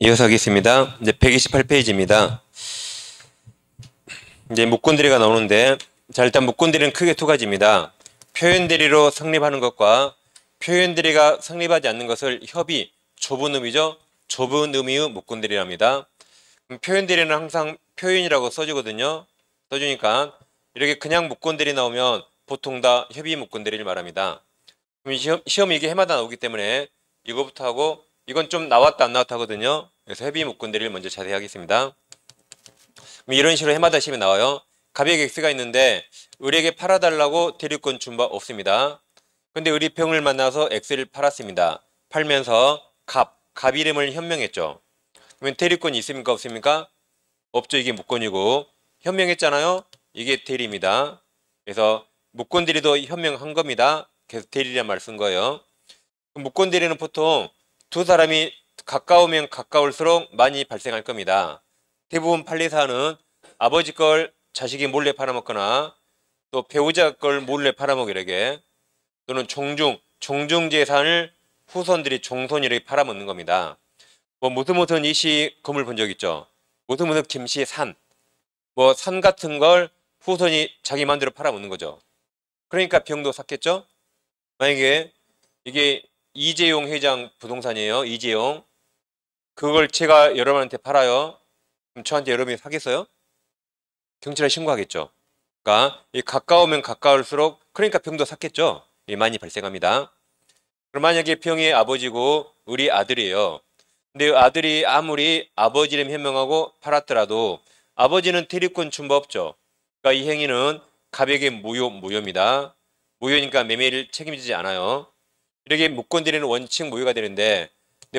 이어서 하겠습니다. 이제 128페이지입니다. 이제 목건대리가 나오는데, 자, 일단 목건대리는 크게 두 가지입니다. 표현대리로 성립하는 것과 표현대리가 성립하지 않는 것을 협의, 좁은 의미죠. 좁은 의미의 목건대리랍니다. 표현대리는 항상 표현이라고 써주거든요. 써주니까 이렇게 그냥 목건대리 나오면 보통 다 협의 목건대리를 말합니다. 그럼 시험 이게 해마다 나오기 때문에 이거부터 하고 이건 좀 나왔다 안 나왔다 하거든요. 그래서 협의 목건대리를 먼저 자세히 하겠습니다. 그럼 이런 식으로 해마다 시험에 나와요. 갑에게 X가 있는데 을에게 팔아달라고 대리권 준 바 없습니다. 근데 을이 병을 만나서 X를 팔았습니다. 팔면서 갑 이름을 현명했죠. 그러면 대리권이 있습니까 없습니까? 없죠. 이게 목건이고 현명했잖아요. 이게 대리입니다. 그래서 목건 대리도 현명한 겁니다. 그래서 대리란 말 쓴 거예요. 목건 대리는 보통 두 사람이 가까우면 가까울수록 많이 발생할 겁니다. 대부분 판례사는 아버지 걸 자식이 몰래 팔아먹거나 또 배우자 걸 몰래 팔아먹으려게 또는 종중 재산을 후손들이 종손이렇게 팔아먹는 겁니다. 뭐 무슨 이씨 건물 본 적 있죠? 무슨 김씨 산, 뭐 산 같은 걸 후손이 자기 마음대로 팔아먹는 거죠. 그러니까 병도 샀겠죠? 만약에 이게 이재용 회장 부동산이에요. 이재용. 그걸 제가 여러분한테 팔아요. 그럼 저한테 여러분이 사겠어요? 경찰에 신고하겠죠. 그러니까 가까우면 가까울수록 그러니까 병도 샀겠죠. 많이 발생합니다. 그럼 만약에 병의 아버지고 우리 아들이에요. 근데 아들이 아무리 아버지 이름 현명하고 팔았더라도 아버지는 대리권 준 바 없죠. 그러니까 이 행위는 갑에게 무효입니다. 무효니까 매매를 책임지지 않아요. 이렇게 목건대리는 원칙 무효가 되는데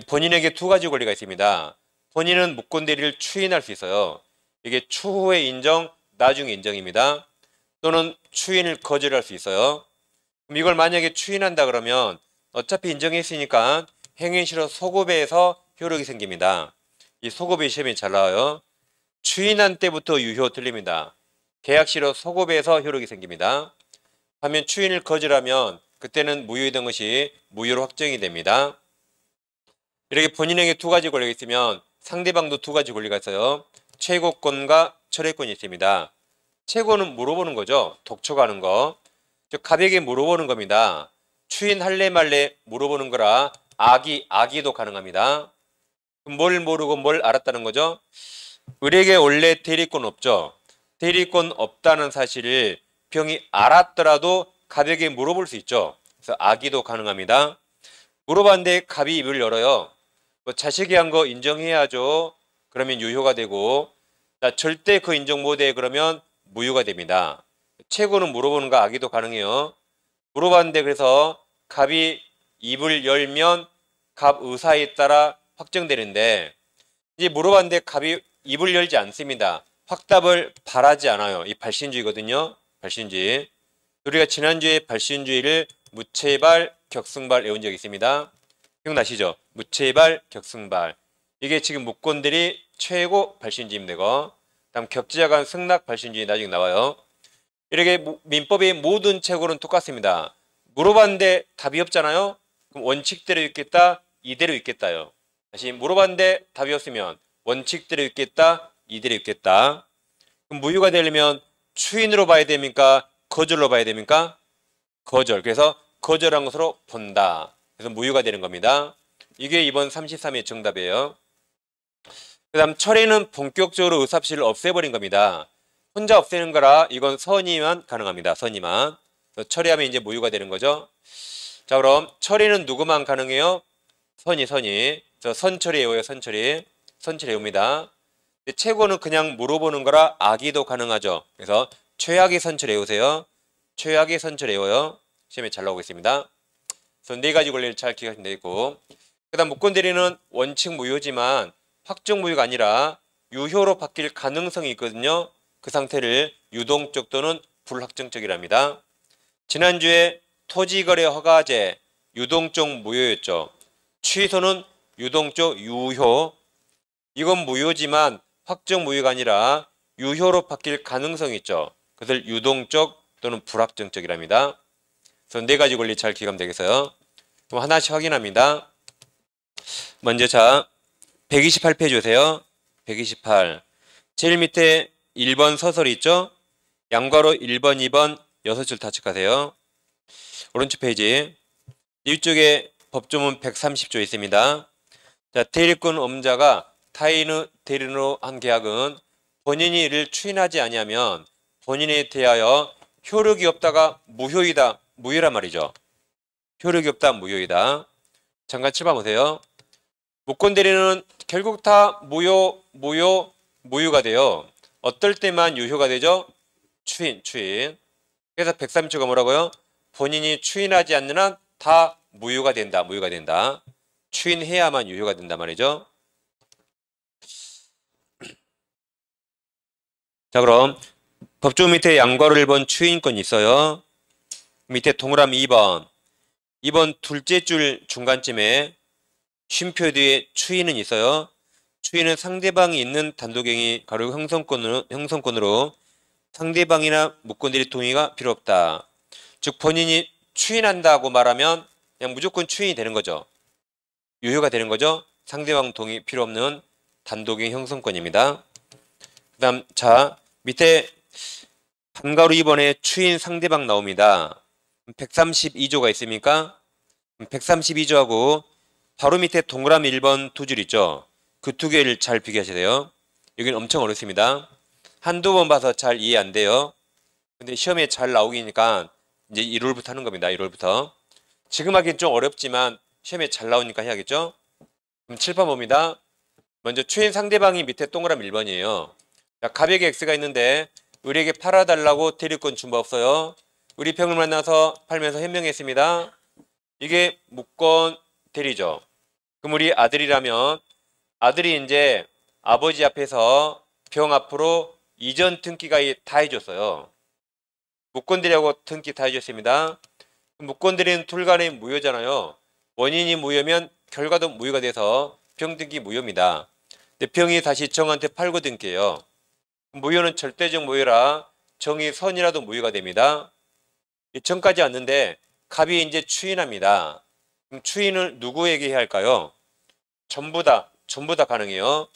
본인에게 두 가지 권리가 있습니다. 본인은 목건대리를 추인할 수 있어요. 이게 추후에 인정, 나중에 인정입니다. 또는 추인을 거절할 수 있어요. 그럼 이걸 만약에 추인한다 그러면 어차피 인정했으니까 행위실효 소급에서 효력이 생깁니다. 이 소급의 시험이 잘 나와요. 추인한 때부터 유효 틀립니다. 계약실효 소급에서 효력이 생깁니다. 반면 추인을 거절하면 그때는 무효이던 것이 무효로 확정이 됩니다. 이렇게 본인에게 두 가지 권리가 있으면 상대방도 두 가지 권리가 있어요. 최고권과 철회권이 있습니다. 최고는 물어보는 거죠. 독촉하는 거. 즉 갑에게 물어보는 겁니다. 추인할래 말래 물어보는 거라 악의도 가능합니다. 뭘 모르고 뭘 알았다는 거죠? 을에게 원래 대리권 없죠. 대리권 없다는 사실을 병이 알았더라도 갑에게 물어볼 수 있죠. 그래서 악의도 가능합니다. 물어봤는데 갑이 입을 열어요. 뭐 자식이 한 거 인정해야죠. 그러면 유효가 되고 절대 그 인정 못해 그러면 무효가 됩니다. 최고는 물어보는 거 악의도 가능해요. 물어봤는데 그래서 갑이 입을 열면 갑 의사에 따라 확정되는데 이제 물어봤는데 갑이 입을 열지 않습니다. 확답을 바라지 않아요. 이 발신주의거든요. 발신주의. 우리가 지난주에 발신주의를 무체발, 격승발 외운 적이 있습니다. 기억나시죠? 무체발, 격승발. 이게 지금 목건들이 최고 발신주의입니다. 다음 격지자 간 승낙 발신주의 나중에 나와요. 이렇게 민법의 모든 체고는 똑같습니다. 물어봤는데 답이 없잖아요. 그럼 원칙대로 있겠다, 이대로 있겠다요. 다시 물어봤는데 답이 없으면 원칙대로 있겠다, 이대로 있겠다. 그럼 무효가 되려면 추인으로 봐야 됩니까? 거절로 봐야 됩니까? 거절. 그래서 거절한 것으로 본다. 그래서 무효가 되는 겁니다. 이게 이번 33회 정답이에요. 그 다음 철회는 본격적으로 의사표시를 없애버린 겁니다. 혼자 없애는 거라 이건 선의만 가능합니다. 선의만. 철회하면 이제 무효가 되는 거죠. 자, 그럼 철회는 누구만 가능해요? 선의. 선처리예요. 선처리입니다. 최고는 그냥 물어보는 거라 악의도 가능하죠. 그래서 최악의 선처리 외우세요. 최악의 선처리 외워요. 시험에 잘 나오고 있습니다. 그래서 네 가지 권리를 잘 기억하시면 되고, 그 다음 목건대리는 원칙 무효지만 확정 무효가 아니라 유효로 바뀔 가능성이 있거든요. 그 상태를 유동적 또는 불확정적이랍니다. 지난주에 토지거래 허가제 유동적 무효였죠. 취소는 유동적 유효. 이건 무효지만 확정 무효가 아니라 유효로 바뀔 가능성이 있죠. 그것을 유동적 또는 불확정적이랍니다. 그래서 네 가지 권리 잘 기억하면 되겠어요. 그럼 하나씩 확인합니다. 먼저 자, 128페이지 오세요. 128. 제일 밑에 1번 서설이 있죠? 양괄호 1번, 2번 6줄 다 체크하세요. 오른쪽 페이지. 이쪽에 법조문 130조 있습니다. 자, 대리권 업자가 타인의 대리인으로 한 계약은 본인이 이를 추인하지 아니하면 본인에 대하여 효력이 없다가 무효이다. 무효란 말이죠. 효력이 없다. 무효이다. 잠깐 7번 보세요. 무권 대리는 결국 다 무효가 돼요. 어떨 때만 유효가 되죠? 추인. 그래서 130조가 뭐라고요? 본인이 추인하지 않는 한 다 무효가 된다. 추인해야만 유효가 된단 말이죠. 자, 그럼 법조 밑에 양괄호 1번 추인권이 있어요. 밑에 동그라미 2번. 2번 둘째 줄 중간쯤에 쉼표 뒤에 추인은 있어요. 추인은 상대방이 있는 단독행위 가로 형성권으로 상대방이나 무권들의 동의가 필요 없다. 즉 본인이 추인한다고 말하면 그냥 무조건 추인이 되는 거죠. 유효가 되는 거죠. 상대방 동의 필요 없는 단독행위 형성권입니다. 그 다음 자 밑에 반가로 2번에 추인 상대방 나옵니다. 132조가 있습니까? 132조하고 바로 밑에 동그라미 1번 두 줄 있죠. 그 두 개를 잘 비교하셔야 돼요. 여기는 엄청 어렵습니다. 한두 번 봐서 잘 이해 안 돼요. 근데 시험에 잘 나오기니까 이제 1월부터 하는 겁니다. 1월부터. 지금 하기엔 좀 어렵지만 시험에 잘 나오니까 해야겠죠. 그럼 7번 봅니다. 먼저 추인 상대방이 밑에 동그라미 1번이에요. 자, 갑에게 X가 있는데 우리에게 팔아달라고 대리권 준 바 없어요. 우리 평을 만나서 팔면서 현명했습니다. 이게 무권 대리죠. 그럼 우리 아들이라면 아들이 이제 아버지 앞에서 병 앞으로 이전 등기가 다 해줬어요. 무권 대리하고 등기 다 해줬습니다. 무권 대리는 둘 간의 무효잖아요. 원인이 무효면 결과도 무효가 돼서 병 등기 무효입니다. 근데 병이 다시 정한테 팔고 등기해요. 무효는 절대적 무효라 정이 선이라도 무효가 됩니다. 정까지 왔는데 갑이 이제 추인합니다. 그럼 추인을 누구에게 해야 할까요? 전부 다 가능해요.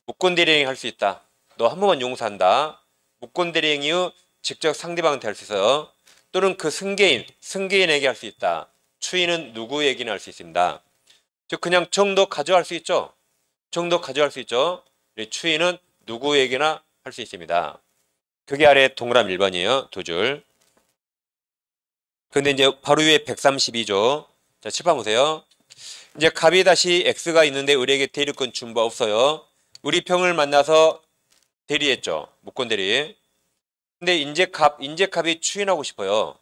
무권 대리행위 할 수 있다. 너 한 번만 용서한다. 무권 대리행위 직접 상대방한테 할 수 있어요. 또는 그 승계인에게 할 수 있다. 추인은 누구에게나 할 수 있습니다. 즉 그냥 정도 가져갈 수 있죠. 추인은 누구에게나 할 수 있습니다. 그게 아래 동그라미 1번이에요. 두 줄. 근데 이제 바로 위에 132조. 자, 칠판 보세요. 이제 갑이 다시 X가 있는데 우리에게 대리권 준 바 없어요. 우리 평을 만나서 대리했죠. 무권 대리. 근데 인제갑이 추인하고 싶어요.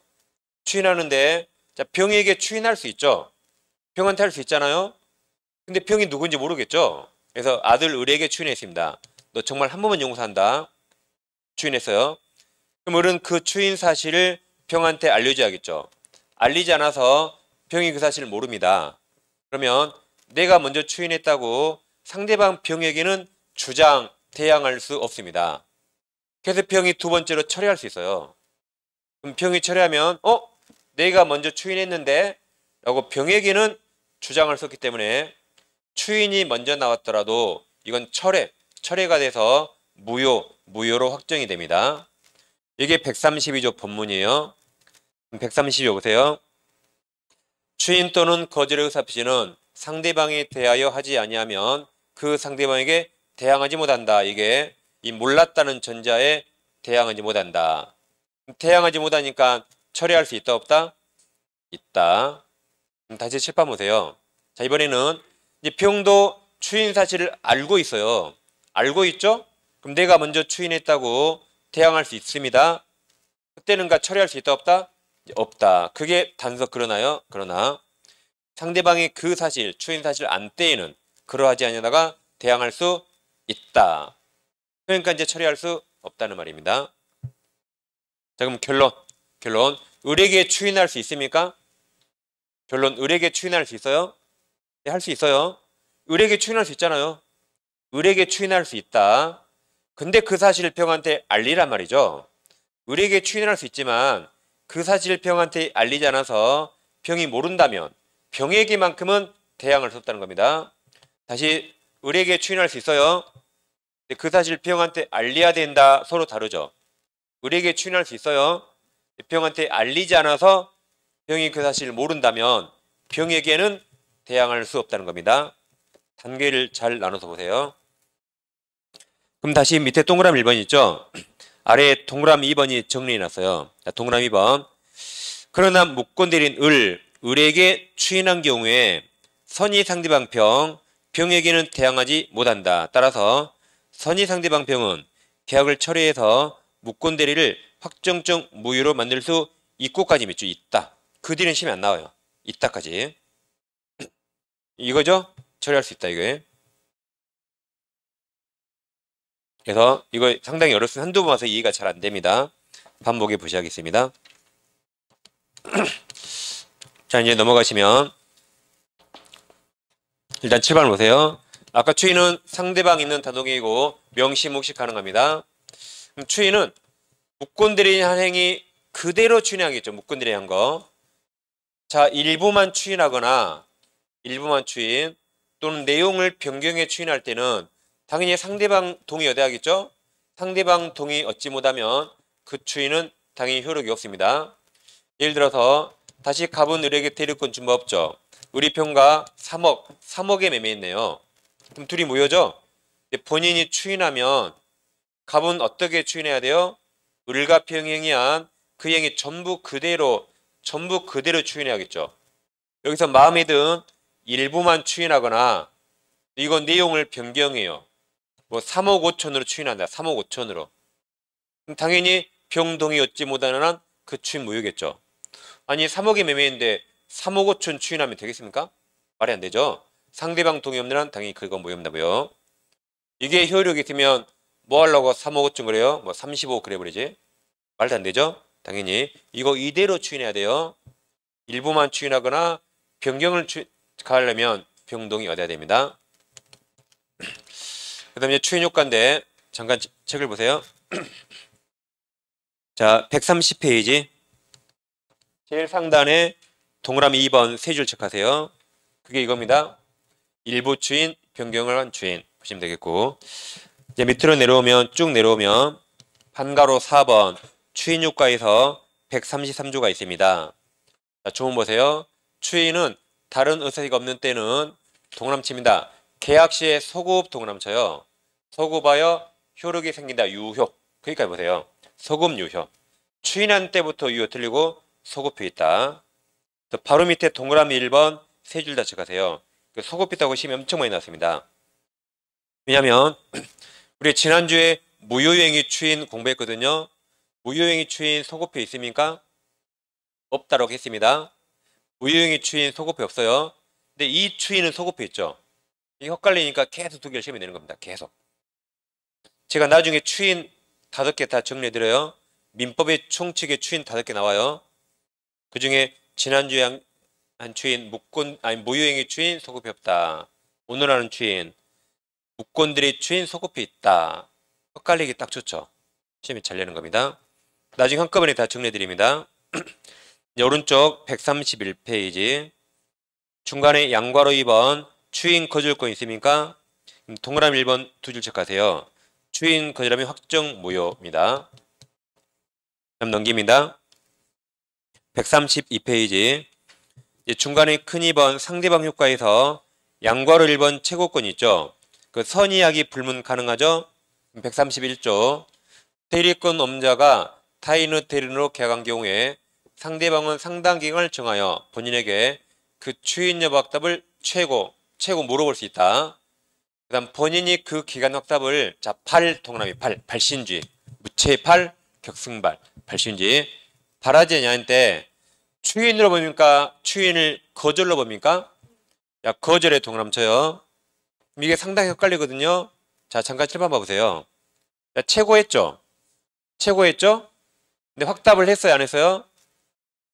추인하는데 자, 병에게 추인할 수 있죠. 병한테 할 수 있잖아요. 근데 병이 누군지 모르겠죠. 그래서 아들 의리에게 추인했습니다. 너 정말 한 번만 용서한다. 추인했어요. 그럼 우리는 그 추인 사실을 병한테 알려줘야겠죠. 알리지 않아서 병이 그 사실을 모릅니다. 그러면 내가 먼저 추인했다고 상대방 병에게는 대항할 수 없습니다. 그래서 병이 두 번째로 철회할 수 있어요. 그럼 병이 철회하면 내가 먼저 추인했는데 라고 병에게는 주장할 수 없기 때문에 추인이 먼저 나왔더라도 이건 철회가 돼서 무효로 확정이 됩니다. 이게 132조 본문이에요. 132조 보세요. 추인 또는 거절의 의사표시는 상대방에 대하여 하지 아니하면 그 상대방에게 대항하지 못한다. 이게 이 몰랐다는 전자에 대항하지 못한다. 대항하지 못하니까 철회할 수 있다 없다? 있다. 다시 칠판 보세요. 자, 이번에는 이제 병도 추인 사실을 알고 있어요. 알고 있죠? 그럼 내가 먼저 추인했다고 대항할 수 있습니다. 그때는 철회할 수 있다 없다? 없다. 그게 단서 그러나요? 그러나 상대방이 그 사실, 추인 사실 안 때에는 그러하지 아니하다가 대항할 수 있다. 그러니까 이제 처리할 수 없다는 말입니다. 자, 그럼 결론. 을에게 추인할 수 있습니까? 결론, 을에게 추인할 수 있어요? 네, 할 수 있어요. 을에게 추인할 수 있잖아요. 을에게 추인할 수 있다. 근데 그 사실을 병한테 알리란 말이죠. 을에게 추인할 수 있지만 그 사실을 병한테 알리지 않아서 병이 모른다면 병에게만큼은 대항할 수 없다는 겁니다. 다시 을에게 추인할 수 있어요. 근데 그 사실 병한테 알려야 된다. 서로 다르죠. 을에게 추인할 수 있어요. 병한테 알리지 않아서 병이 그 사실을 모른다면 병에게는 대항할 수 없다는 겁니다. 단계를 잘 나눠서 보세요. 그럼 다시 밑에 동그라미 1번 있죠? 아래에 동그라미 2번이 정리해놨어요. 자, 동그라미 2번. 그러나 무권대리인 을에게 추인한 경우에 선의 상대방 병에게는 대항하지 못한다. 따라서 선의 상대방 병은 계약을 철회해서 무권대리를 확정적 무효로 만들 수 있고까지 맺죠. 있다. 그 뒤는 심이 안 나와요. 있다까지. 이거죠? 처리할 수 있다 이거예요. 그래서 이거 상당히 어렵습니다. 한두 번 와서 이해가 잘 안 됩니다. 반복해 보셔야겠습니다. 자, 이제 넘어가시면 일단 7번 보세요. 아까 추인은 상대방 있는 단독이고 명시 묵시 가능합니다. 그럼 추인은 무권대리인 한 행위 그대로 추인하겠죠. 무권대리인 한 거. 자, 일부만 추인 또는 내용을 변경해 추인할 때는 당연히 상대방 동의 얻어야 하겠죠. 상대방 동의 얻지 못하면 그 추인은 당연히 효력이 없습니다. 예를 들어서 다시 갑은 을에게 대리권 준 법 없죠. 을이 평가 3억에 매매했네요. 그럼 둘이 무효죠. 본인이 추인하면 갑은 어떻게 추인해야 돼요? 을과 평행한 그 행위 전부 그대로 추인해야겠죠. 여기서 마음에 든 일부만 추인하거나 이건 내용을 변경해요. 뭐 3억 5천으로 추인한다. 3억 5천으로. 그럼 당연히 병동의 얻지 못하는 한 그 추인 무효겠죠. 아니 3억에 매매했는데 3억 5천 추인하면 되겠습니까? 말이 안 되죠. 상대방 동의 없는 한 당연히 그건 무효입니다고요. 이게 효력이 있으면 뭐 하려고 3억 5천 그래요? 뭐 35 그래 버리지. 말도 안 되죠. 당연히 이거 이대로 추인해야 돼요. 일부만 추인하거나 변경을 가하려면 병동이 얻어야 됩니다. 그 다음에 추인 효과인데 잠깐 책을 보세요. 자, 130페이지 제일 상단에 동그라미 2번 세 줄 체크하세요. 그게 이겁니다. 일부 추인, 변경을 한 추인 보시면 되겠고, 이제 밑으로 내려오면 쭉 내려오면 판가로 4번 추인 효과에서 133조가 있습니다. 자, 조문 보세요. 추인은 다른 의사가 없는 때는 동그라미칩니다. 계약 시에 소급 동그라미쳐요. 소급하여 효력이 생긴다. 유효. 거기까지 보세요. 소급 유효. 추인한 때부터 유효 틀리고 소급표 있다. 바로 밑에 동그라미 1번 세 줄 다 체크하세요. 소급했다고 시험이 엄청 많이 나왔습니다. 왜냐하면 우리 지난주에 무효행위 추인 공부했거든요. 무효행위 추인 소급표 있습니까? 없다라고 했습니다. 무효행위 추인 소급표 없어요. 근데 이 추인은 소급표 있죠. 이게 헷갈리니까 계속 두 개를 시험에 내는 겁니다. 계속. 제가 나중에 추인 5개 다 정리해드려요. 민법의 총칙에 추인 5개 나와요. 그 중에 지난주에 한 추인, 무효행위 추인 소급표 없다. 오늘 하는 추인, 무권들이 추인 소급표 있다. 헷갈리기 딱 좋죠. 시험이 잘 내는 겁니다. 나중에 한꺼번에 다 정리해드립니다. 오른쪽 131페이지 중간에 양괄호 2번 추인 거절권 있습니까? 동그라미 1번 두 줄 체크하세요. 추인 거절하면 확정 무효입니다. 다음 넘깁니다. 132페이지 중간에 큰 2번 상대방 효과에서 양괄호 1번 최고권 있죠. 그 선의하기 불문 가능하죠. 131조 대리권 업자가 타인의 대리인으로 계약한 경우에 상대방은 상당 기간을 정하여 본인에게 그 추인 여부 확답을 최고 물어볼 수 있다. 그 다음 본인이 그 기간 확답을 자, 동그라미 8신주의 무채8 격승발 8신주의 바라지 않냐는데 추인으로 봅니까? 추인을 거절로 봅니까? 야, 거절에 동그라미 쳐요. 이게 상당히 헷갈리거든요. 자, 잠깐 7번 봐보세요. 자, 최고했죠? 근데 확답을 했어요? 안 했어요?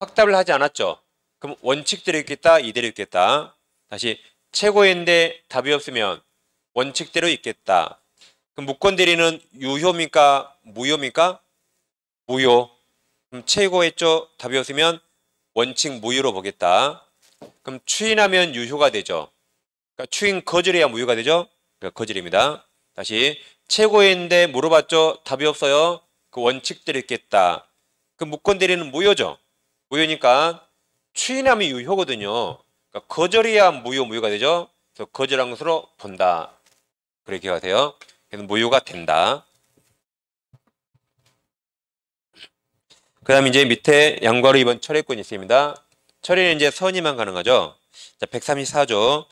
확답을 하지 않았죠? 그럼 원칙대로 있겠다? 이대로 있겠다? 다시 최고인데 답이 없으면 원칙대로 있겠다. 그럼 무권대리는 유효입니까? 무효입니까? 무효. 그럼 최고했죠? 답이 없으면 원칙 무효로 보겠다. 그럼 추인하면 유효가 되죠. 그러니까 추인 거절해야 무효가 되죠. 그러니까 거절입니다. 다시 최고인데 물어봤죠. 답이 없어요. 그 원칙대로 있겠다. 그 무권대리는 무효죠. 무효니까 추인함이 유효거든요. 그러니까 거절이야 무효가 되죠. 그래서 거절한 것으로 본다. 그렇게 하세요. 그래서 무효가 된다. 그 다음 이제 밑에 양괄호 2번 철회권이 있습니다. 철회는 이제 선의만 가능하죠. 자, 134조.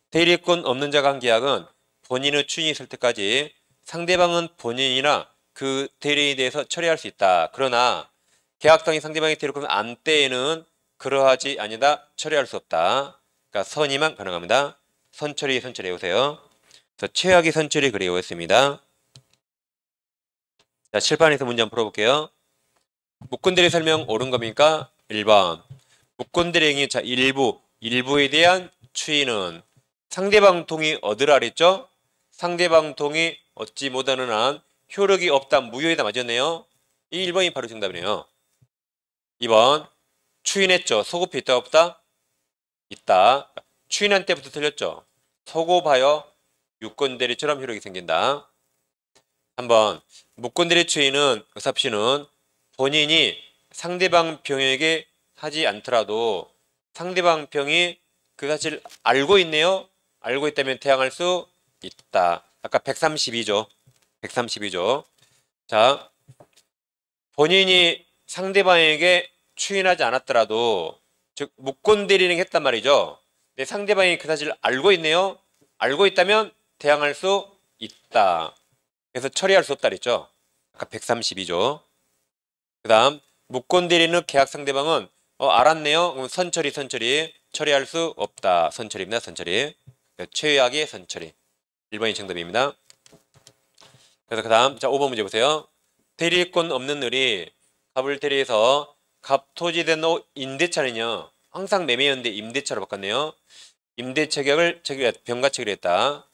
대리권 없는 자가 한 계약은 본인의 추인이 있을 때까지 상대방은 본인이나 그 대리인에 대해서 철회할 수 있다. 그러나 계약당이 상대방의 대리권을 안 때에는 그러하지 아니다. 철회할 수 없다. 그러니까 선의만 가능합니다. 선처리 해보세요. 그래서 최악의 선처리 그래 오겠습니다. 자, 칠판에서 문제 한번 풀어볼게요. 무권대리 설명 옳은 겁니까? 1번. 무권대리 행위 자 일부에 대한 추인은 상대방 동의 얻으라 그랬죠? 상대방 동의 얻지 못하는 한 효력이 없다. 무효이다. 맞았네요. 이 1번이 바로 정답이네요. 2번. 추인했죠. 소급이 있다 없다? 있다. 추인한 때부터 틀렸죠. 소급하여 유권대리처럼 효력이 생긴다. 3번. 무권대리 추인은 의사표시는 본인이 상대방 병에게 하지 않더라도 상대방 병이 그 사실 알고 있네요. 알고 있다면 대항할 수 있다. 아까 132조. 132조. 자, 본인이 상대방에게 추인하지 않았더라도 즉 무권대리를 했단 말이죠. 근데 상대방이 그 사실을 알고 있네요. 알고 있다면 대항할 수 있다. 그래서 처리할 수 없다 그랬죠. 아까 132조. 그 다음 무권대리는 계약 상대방은 알았네요. 그럼 선처리 처리할 수 없다. 선처리입니다. 선처리. 최악의 선처리. 1번이 정답입니다. 그래서 그 다음 자 5번 문제 보세요. 대리권 없는 을이 갑을 대리해서 갑토지된 임대차는요. 항상 매매였는데 임대차로 바꿨네요. 임대차 계약을 병가 체결했다.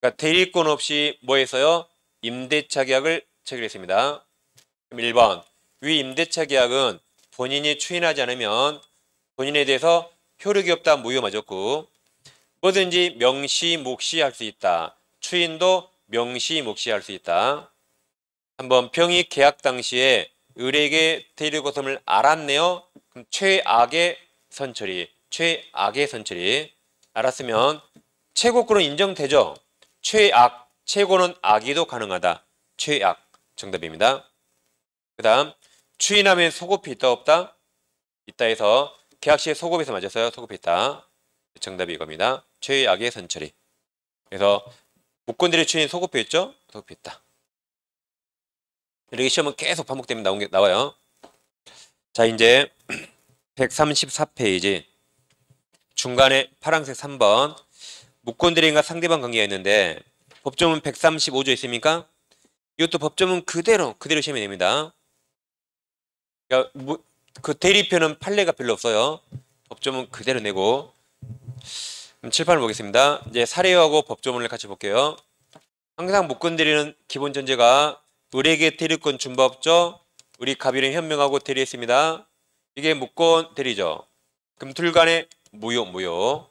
그러니까 대리권 없이 뭐 했어요? 임대차 계약을 체결했습니다. 그럼 1번. 위 임대차 계약은 본인이 추인하지 않으면 본인에 대해서 효력이 없다. 무효 맞았고 뭐든지 명시 묵시 할 수 있다. 추인도 명시 묵시 할 수 있다. 한번 병이 계약 당시에 을에게 대리고som을 알았네요. 그럼 최악의 선처리. 알았으면 최고권은 인정되죠. 최고는 악의도 가능하다. 최악 정답입니다. 그 다음 추인하면 소급이 있다 없다? 있다 해서 계약시에 소급해서 맞았어요. 소급이 있다. 정답이 이겁니다. 최악의 선처리. 그래서 무권대리 추인 소급해 있죠? 소급해 있다. 이렇게 시험은 계속 반복되면 나와요. 자, 이제 134페이지 중간에 파란색 3번 무권대리인과 상대방 관계가 있는데 법조문 135조 있습니까? 이것도 법조문 그대로 시험이 됩니다. 그러니까 그 대리표는 판례가 별로 없어요. 법조문 그대로 내고 칠판을 보겠습니다. 이제 사례하고 법조문을 같이 볼게요. 항상 무권대리는 기본 전제가 을에게 대리권 준 바 없죠. 을이 갑이랑 현명하고 대리했습니다. 이게 무권대리죠. 그럼 둘 간에 무효.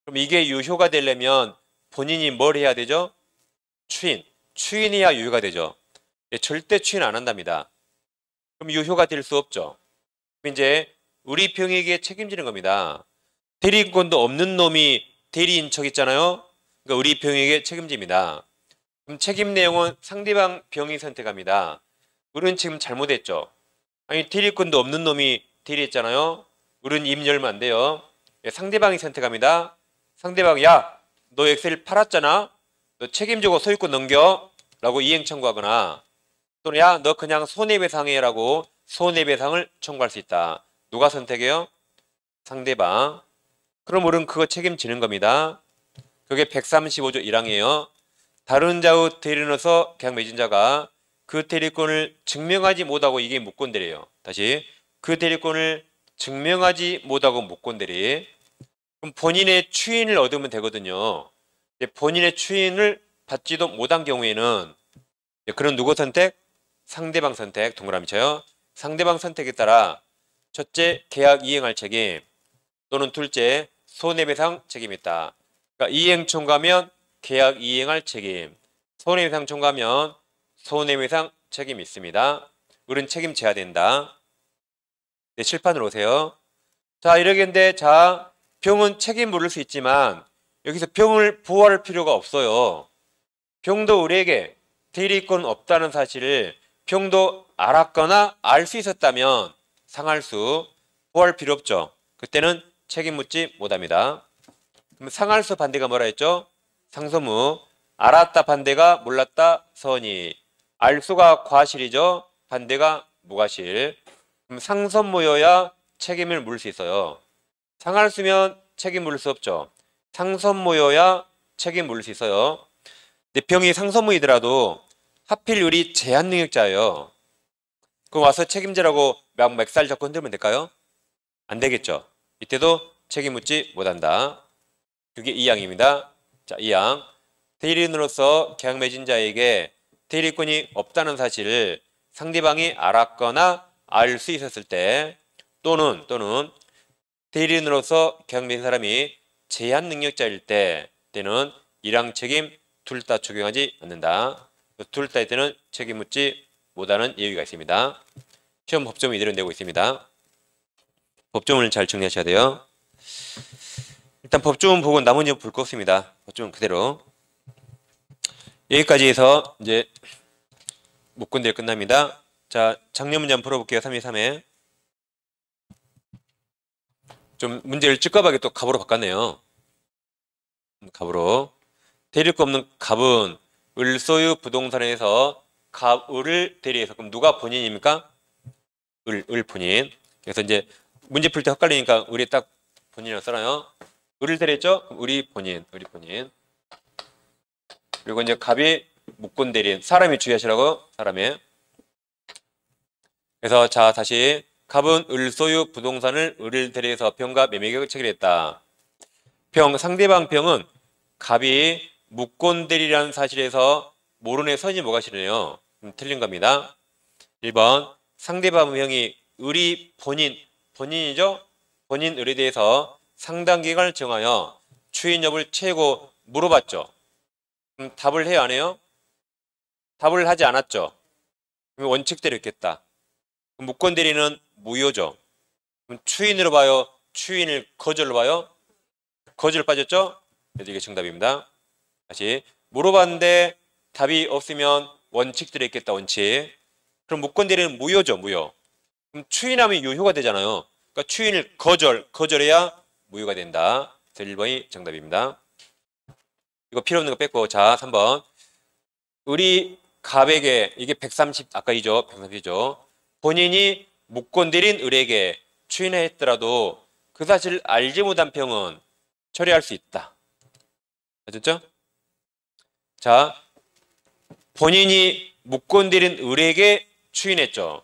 그럼 이게 유효가 되려면 본인이 뭘 해야 되죠? 추인해야 유효가 되죠. 절대 추인 안 한답니다. 그럼 유효가 될 수 없죠. 그럼 이제 우리 병에게 책임지는 겁니다. 대리권도 없는 놈이 대리인 척 있잖아요. 그러니까 우리 병에게 책임집니다. 그럼 책임 내용은 상대방 병이 선택합니다. 우리는 지금 잘못했죠. 아니 대리권도 없는 놈이 대리했잖아요. 우리는 임 열면 안 돼요. 상대방이 선택합니다. 상대방 야 너 엑셀 팔았잖아. 너 책임지고 소유권 넘겨 라고 이행 청구하거나 또는 야 너 그냥 손해배상해 라고 손해배상을 청구할 수 있다. 누가 선택해요? 상대방. 그럼 우리는 그거 책임지는 겁니다. 그게 135조 1항이에요. 다른 자의 대리인으로서 계약 맺은 자가 그 대리권을 증명하지 못하고 이게 무권대리예요. 다시 그 대리권을 증명하지 못하고 무권대리. 그럼 본인의 추인을 얻으면 되거든요. 본인의 추인을 받지도 못한 경우에는 그런 누구 선택? 상대방 선택. 동그라미 쳐요. 상대방 선택에 따라 첫째 계약 이행할 책임 또는 둘째 손해배상 책임이 있다. 그러니까 이행 청구하면 계약 이행할 책임. 손해배상 청구하면 손해배상 책임이 있습니다. 을은 책임져야 된다. 네, 칠판으로 오세요. 자, 이러겠는데, 자, 병은 책임 물을 수 있지만 여기서 병을 보호할 필요가 없어요. 병도 우리에게 대리권 없다는 사실을 병도 알았거나 알 수 있었다면 상할수 보호할 필요 없죠. 그때는 책임 묻지 못합니다. 그럼 상할수 반대가 뭐라 했죠? 상소무. 알았다 반대가 몰랐다 선의. 알수가 과실이죠. 반대가 무과실. 그럼 상선무효야 책임을 물을 수 있어요. 상할수면 책임 물을 수 없죠. 상선무효야 책임 물을 수 있어요. 근데 병이 상선무이더라도 하필 우리 제한 능력자예요. 그럼 와서 책임지라고 멱살 잡고 흔들면 될까요? 안 되겠죠. 이때도 책임 묻지 못한다. 그게 2항입니다. 자, 2항. 대리인으로서 계약 맺은 자에게 대리권이 없다는 사실을 상대방이 알았거나 알 수 있었을 때 또는 대리인으로서 계약 맺은 사람이 제한 능력자일 때는 1항 책임 둘 다 적용하지 않는다. 둘 다일 때는 책임 묻지 못하는 예외가 있습니다. 시험 법조문 이대로 내고 있습니다. 법조문을 잘 정리하셔야 돼요. 일단 법조문 보고 나머지 볼 거 없습니다. 법조문 그대로. 여기까지 해서 이제 묵건대를 끝납니다. 자, 작년 문제 한번 풀어볼게요. 323회. 좀 문제를 찌꺼하게 또 갑으로 바꿨네요. 갑으로. 대리권 없는 갑은 을소유 부동산에서 갑을을 대리해서 그럼 누가 본인입니까? 을 본인. 그래서 이제 문제 풀 때 헷갈리니까 을에 딱 본인이라고 써놔요. 을을 대리했죠? 을이 본인. 그리고 이제 갑이 묵건 대리인. 사람이 주의하시라고 사람이. 그래서 자 다시 갑은 을소유 부동산을 을을 대리해서 병과 매매계약을 체결했다. 상대방 병은 갑이 묵건 대리라는 사실에서 모르는 선이 뭐가 싫으네요. 틀린 겁니다. 1번 상대방 병이 을이 본인이죠? 본인 을에 대해서 상당 기간을 정하여 추인 여부를 채우고 물어봤죠. 그럼 답을 해요, 안 해요? 답을 하지 않았죠. 그럼 원칙대로 있겠다. 묵건 대리는 무효죠. 그럼 추인으로 봐요? 추인을 거절로 봐요? 거절 빠졌죠? 그래서 이게 정답입니다. 다시 물어봤는데 답이 없으면 원칙대로 있겠다. 원칙. 그럼 묵건 대리는 무효죠. 무효. 그럼 추인하면 유효가 되잖아요. 그러니까 추인을 거절해야 무효가 된다. 그래서 1번이 정답입니다. 이거 필요 없는 거 뺐고 자 3번 을이 갑에게 이게 130 아까 이죠. 130이죠. 본인이 묵건 대리인 을에게 추인했더라도 그 사실을 알지 못한 병은 처리할 수 있다. 아셨죠? 자, 본인이 묵건 대리인 을에게 추인했죠.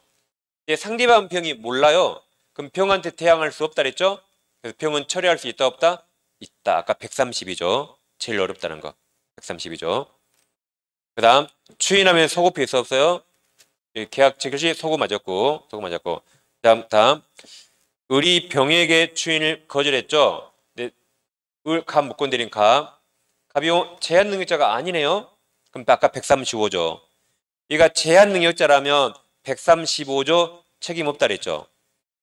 상대방 병이 몰라요. 그럼 병한테 대항할 수 없다 그랬죠? 그래서 병은 처리할 수 있다 없다? 있다. 아까 130이죠. 제일 어렵다는 거. 130이죠. 그 다음 추인하면 소고 필요 있어 없어요? 계약 체결 시 소고 맞았고 다음 을이 병에게 추인을 거절했죠. 갑 묵건 대리인 갑이 제한 능력자가 아니네요. 그럼 아까 135조. 얘가 제한 능력자라면 135조 책임 없다 그랬죠.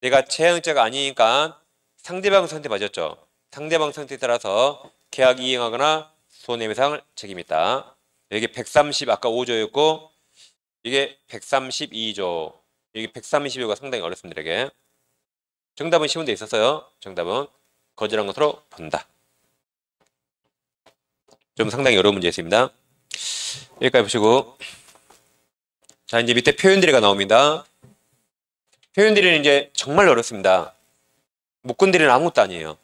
내가 제한 능력자가 아니니까 상대방 선택 맞았죠. 상대방 선택에 따라서 계약 이행하거나 손해배상을 책임있다. 여기 130 아까 5조였고 이게 132조. 여기 132조가 상당히 어렵습니다. 이게. 정답은 쉬운 데 있었어요. 정답은 거절한 것으로 본다. 좀 상당히 어려운 문제였습니다. 여기까지 보시고 자 이제 밑에 표현들이가 나옵니다. 표현들이는 이제 정말 어렵습니다. 묵건들이는 아무것도 아니에요.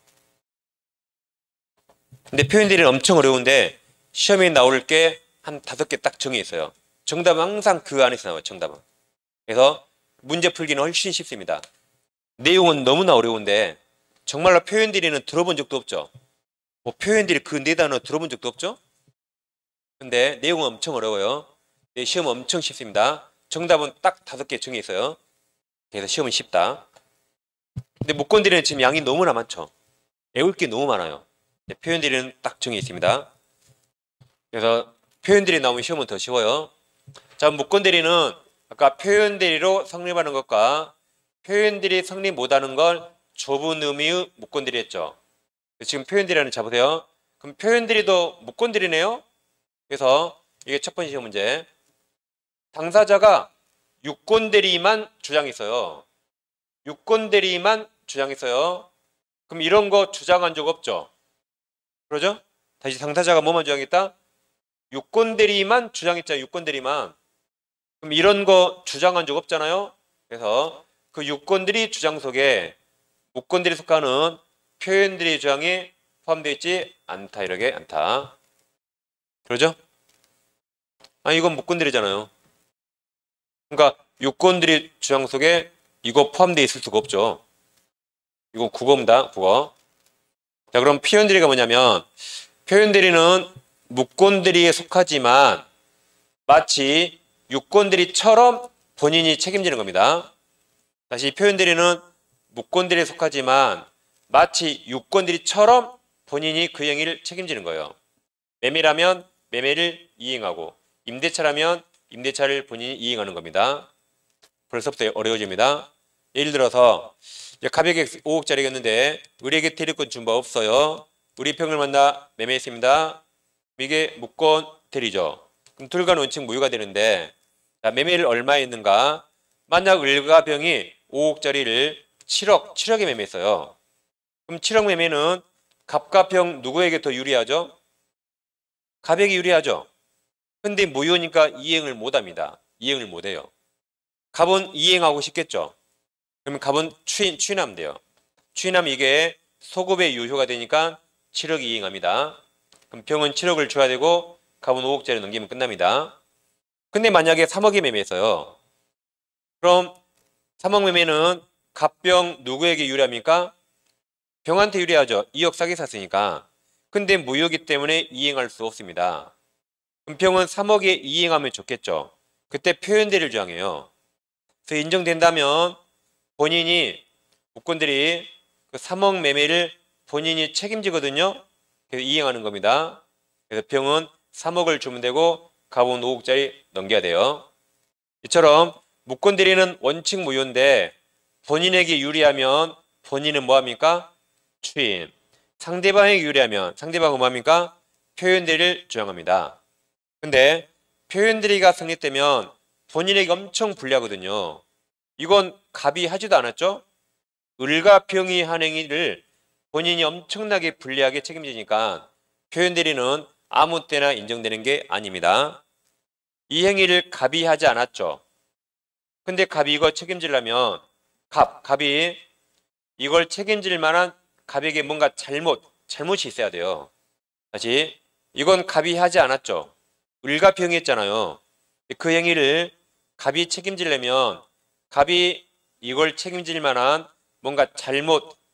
근데 표현들이는 엄청 어려운데 시험에 나올 게 한 5개 딱 정해 있어요. 정답은 항상 그 안에서 나와요. 정답은. 그래서 문제 풀기는 훨씬 쉽습니다. 내용은 너무나 어려운데 정말로 표현들이는 들어본 적도 없죠. 뭐 표현들이 그 네 단어 들어본 적도 없죠. 근데 내용은 엄청 어려워요. 시험 엄청 쉽습니다. 정답은 딱 5개 정해 있어요. 그래서 시험은 쉽다. 근데 묵건들이는 지금 양이 너무나 많죠. 외울 게 너무 많아요. 표현들이는 딱 정해 있습니다. 그래서 표현들이 나오면 시험은 더 쉬워요. 자, 무권대리는 아까 표현대리로 성립하는 것과 표현들이 성립 못하는 걸 좁은 의미의 무권대리 했죠. 지금 표현대리라는 잡으세요. 그럼 표현대리도 무권대리네요. 그래서 이게 첫 번째 시험 문제. 당사자가 유권대리만 주장했어요. 유권대리만 주장했어요. 그럼 이런 거 주장한 적 없죠? 그러죠? 다시 당사자가 뭐만 주장했다? 유권대리만 주장했잖아요. 유권대리만. 그럼 이런 거 주장한 적 없잖아요. 그래서 그 유권들이 주장 속에 무권들이 속하는 표현들의 주장이 포함되어 있지 않다. 이렇게 않다. 그러죠? 아, 이건 무권들이잖아요. 그러니까 유권들이 주장 속에 이거 포함되어 있을 수가 없죠. 이거 국어입니다. 국어. 자, 그럼 표현들이가 뭐냐면 표현들이는 무권들이에 속하지만 마치 유권들이처럼 본인이 책임지는 겁니다. 다시 표현들이는 무권들이에 속하지만 마치 유권들이처럼 본인이 그 행위를 책임지는 거예요. 매매라면 매매를 이행하고 임대차라면 임대차를 본인이 이행하는 겁니다. 벌써부터 어려워집니다. 예를 들어서 갑에게 5억짜리였는데 우리에게 대리권 준 바 없어요. 우리 평을 만나 매매했습니다. 이게 무권 대리죠. 그럼 둘간 원칙 무효가 되는데 매매를 얼마에 했는가? 만약 을과 병이 5억짜리를 7억에 매매했어요. 그럼 7억 매매는 갑과 병 누구에게 더 유리하죠? 갑에게 유리하죠. 근데 무효니까 이행을 못합니다. 이행을 못해요. 갑은 이행하고 싶겠죠. 그러면 갑은 추인하면 돼요. 추인하면 이게 소급의 유효가 되니까 7억 이행합니다. 그럼 병은 7억을 줘야 되고 갑은 5억짜리 넘기면 끝납니다. 근데 만약에 3억에 매매했어요. 그럼 3억 매매는 갑병 누구에게 유리합니까? 병한테 유리하죠. 2억 싸게 샀으니까. 근데 무효이기 때문에 이행할 수 없습니다. 그럼 병은 3억에 이행하면 좋겠죠. 그때 표현대리를 주장해요. 그래서 인정된다면 본인이 무권들이 그 3억 매매를 본인이 책임지거든요. 그래서 이행하는 겁니다. 그래서 병은 3억을 주면 되고 갑은 5억짜리 넘겨야 돼요. 이처럼 무권대리는 원칙 무효인데 본인에게 유리하면 본인은 뭐합니까? 추임. 상대방에게 유리하면 상대방은 뭐합니까? 표현대리를 주장합니다. 근데 표현대리가 성립되면 본인에게 엄청 불리하거든요. 이건 갑이 하지도 않았죠? 을과 병이 한 행위를 본인이 엄청나게 불리하게 책임지니까 표현대리는 아무 때나 인정되는 게 아닙니다. 이 행위를 갑이 하지 않았죠. 근데 갑이 이걸 책임지려면 갑이 이걸 책임질 만한 갑에게 뭔가 잘못이 있어야 돼요. 다시 이건 갑이 하지 않았죠. 을과 병이 했잖아요. 그 행위를 갑이 책임지려면 갑이 이걸 책임질 만한 뭔가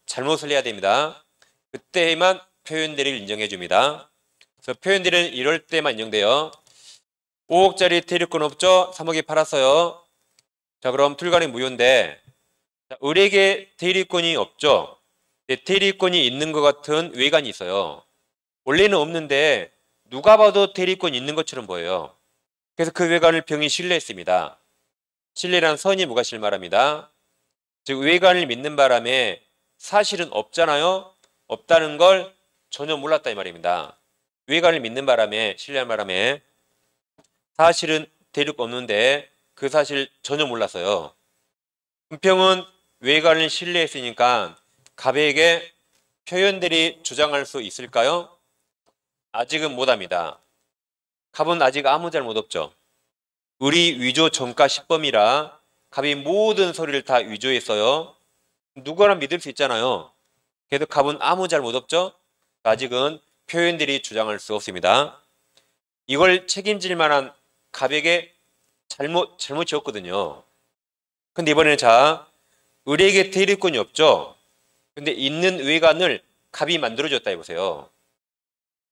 잘못을 해야 됩니다. 그때만 표현대리를 인정해 줍니다. 그래서 표현대리는 이럴 때만 인정돼요. 5억짜리 대리권 없죠? 3억에 팔았어요. 자, 그럼 둘간의 무효인데 을에게 대리권이 없죠? 대리권이 있는 것 같은 외관이 있어요. 원래는 없는데 누가 봐도 대리권이 있는 것처럼 보여요. 그래서 그 외관을 병이 신뢰했습니다. 신뢰란 선이 뭐가 실말합니다. 즉 외관을 믿는 바람에 사실은 없잖아요. 없다는 걸 전혀 몰랐다 이 말입니다. 외관을 믿는 바람에 신뢰한 바람에 사실은 대리권 없는데 그 사실 전혀 몰랐어요. 병은 외관을 신뢰했으니까 갑에게 표현들이 주장할 수 있을까요? 아직은 못합니다. 갑은 아직 아무 잘못 없죠. 을이 위조 전가 10범이라 갑이 모든 서류를 다 위조했어요. 누구나 믿을 수 있잖아요. 그래도 갑은 아무 잘못 없죠. 아직은 표현들이 주장할 수 없습니다. 이걸 책임질 만한 갑에게 잘못이 없거든요. 근데 이번에는 자, 을에게 대리권이 없죠. 근데 있는 외관을 갑이 만들어줬다 해보세요.